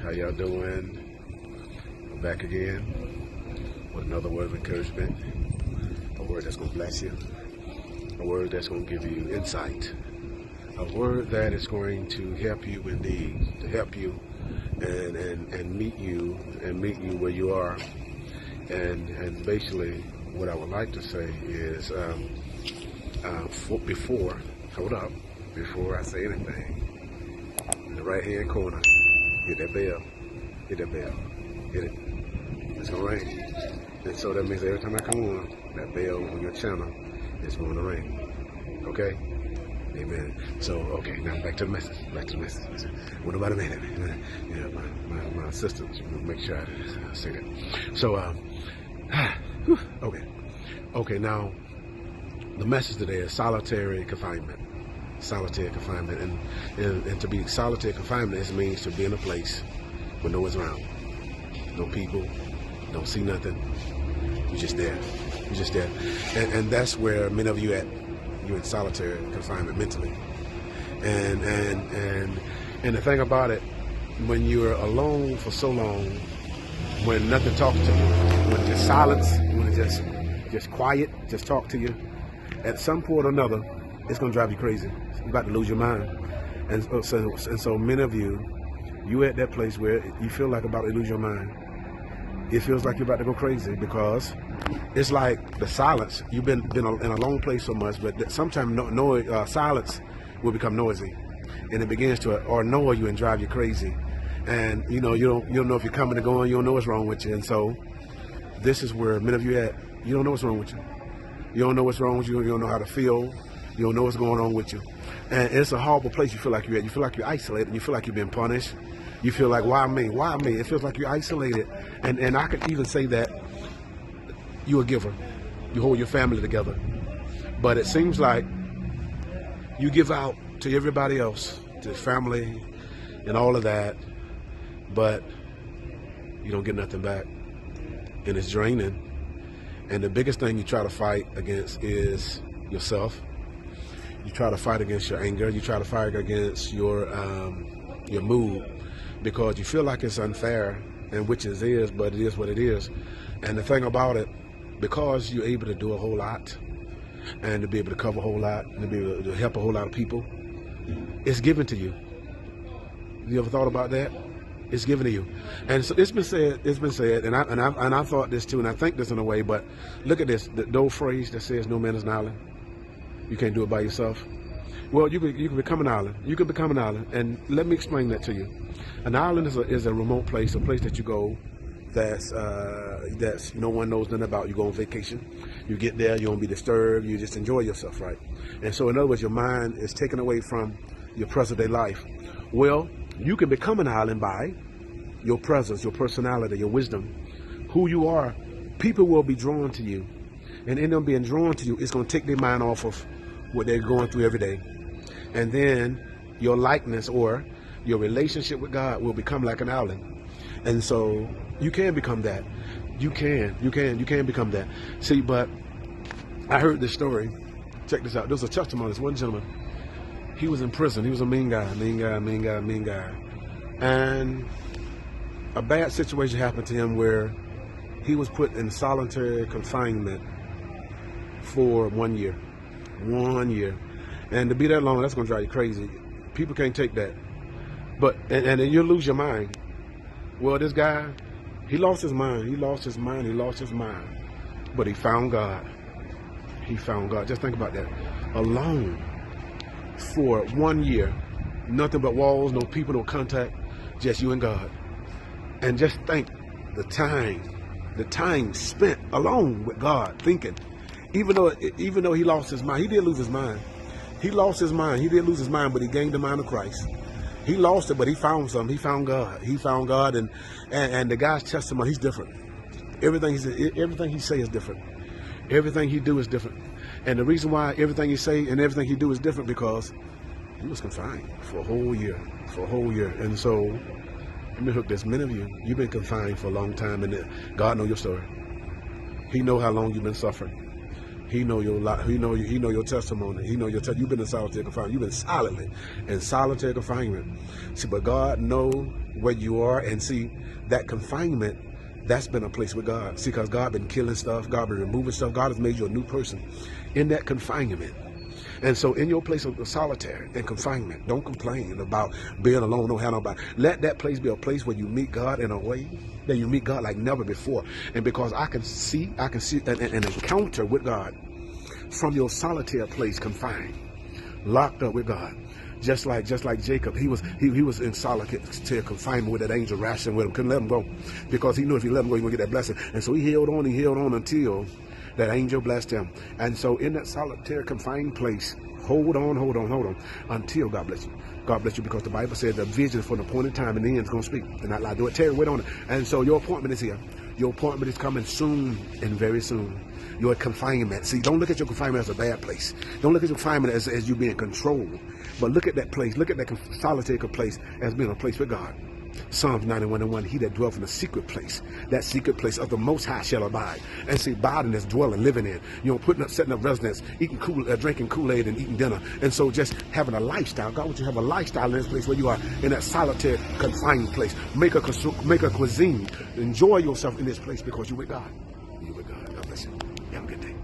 How y'all doing? I'm back again with another word of encouragement, a word that's going to bless you, a word that's going to give you insight, a word that is going to help you indeed, to help you and meet you where you are. And basically what I would like to say is before I say anything, in the right hand corner, hit that bell, hit it. It's gonna ring. And so that means every time I come on, that bell on your channel is going to ring. Okay? Amen. So, okay, now back to the message. What about a minute? Yeah, my assistant will make sure I say that. So, okay, now the message today is solitary confinement. Solitary confinement, and to be solitary confinement, it means to be in a place where no one's around, no people, don't see nothing. You're just there. And that's where many of you at. You're in solitary confinement mentally. And the thing about it, when you're alone for so long, when nothing talks to you, when it's silence, when it's just quiet, just talk to you, at some point or another, it's gonna drive you crazy. You're about to lose your mind. And so many of you at that place where you feel like about to lose your mind. It feels like you're about to go crazy because it's like the silence. You've been in a long place so much, but sometimes silence will become noisy, and it begins to annoy you and drive you crazy. And you don't know if you're coming or going. You don't know what's wrong with you. And so this is where many of you at. You don't know what's wrong with you. You don't know what's wrong with you. You don't know how to feel. You don't know what's going on with you. And it's a horrible place you feel like you're at. You feel like you're isolated. You feel like you're being punished. You feel like, why me? Why me? It feels like you're isolated. And I could even say that you're a giver. You hold your family together. But it seems like you give out to everybody else, to family and all of that, but you don't get nothing back. And it's draining. And the biggest thing you try to fight against is yourself. You try to fight against your anger. You try to fight against your mood, because you feel like it's unfair, and which it is, but it is what it is. And the thing about it, because you're able to do a whole lot, and to be able to cover a whole lot, and to be able to help a whole lot of people, it's given to you. You ever thought about that? It's given to you. And so it's been said, and I thought this too, and I think this in a way, but look at this, the old phrase that says, no man is an island. You can't do it by yourself. Well, you can become an island. You can become an island, and let me explain that to you. An island is a remote place, a place that you go that's no one knows nothing about. You go on vacation. You get there, you won't be disturbed. You just enjoy yourself, right? And so, in other words, your mind is taken away from your present day life. Well, you can become an island by your presence, your personality, your wisdom, who you are. People will be drawn to you, and in them being drawn to you, it's going to take their mind off of what they're going through every day. And then your likeness or your relationship with God will become like an island. And so you can become that. You can become that. See, but I heard this story. Check this out. There was a testimony. This one gentleman, he was in prison. He was a mean guy. And a bad situation happened to him where he was put in solitary confinement for 1 year. 1 year. And to be that long, that's going to drive you crazy. People can't take that. But, and then you'll lose your mind. Well, this guy, he lost his mind. But he found God. Just think about that. Alone for 1 year. Nothing but walls, no people, no contact. Just you and God. And just think the time spent alone with God, thinking. Even though he lost his mind, he did lose his mind. He lost his mind. He did lose his mind, but he gained the mind of Christ. He lost it, but he found something. He found God. And the guy's testimony, he's different. Everything he say is different. Everything he do is different. And the reason why everything he say and everything he do is different, because he was confined for a whole year. And so, let me hook this. Many of you, you've been confined for a long time, and God knows your story. He knows how long you've been suffering. He know your life. He know your testimony. He know your you've been in solitary confinement. You've been silently in solitary confinement. See, but God know where you are, and see that confinement. That's been a place with God. See, because God been killing stuff. God been removing stuff. God has made you a new person in that confinement. And so in your place of solitary and confinement, don't complain about being alone, don't have nobody. Let that place be a place where you meet God in a way that you meet God like never before. And because I can see an encounter with God from your solitary place, confined, locked up with God. Just like Jacob, he was in solitary confinement with that angel wrestling with him, couldn't let him go, because he knew if he let him go, he would get that blessing. And so he held on until that angel blessed him. And so in that solitary confined place, hold on until God bless you. God bless you, because the Bible says the vision for an appointed time and the end is going to speak. And not lie, do it. Terry, wait on it. And so your appointment is here. Your appointment is coming soon, and very soon. Your confinement. See, don't look at your confinement as a bad place. Don't look at your confinement as you being controlled. But look at that place. Look at that solitary place as being a place with God. Psalms 91:1, he that dwelleth in the secret place, that secret place of the Most High shall abide. And see, abiding is dwelling, living in. Setting up residence, drinking Kool-Aid and eating dinner. And so just having a lifestyle. God wants you to have a lifestyle in this place where you are, in that solitary, confined place. Make a cuisine. Enjoy yourself in this place because you're with God. You're with God. God bless you. Have a good day.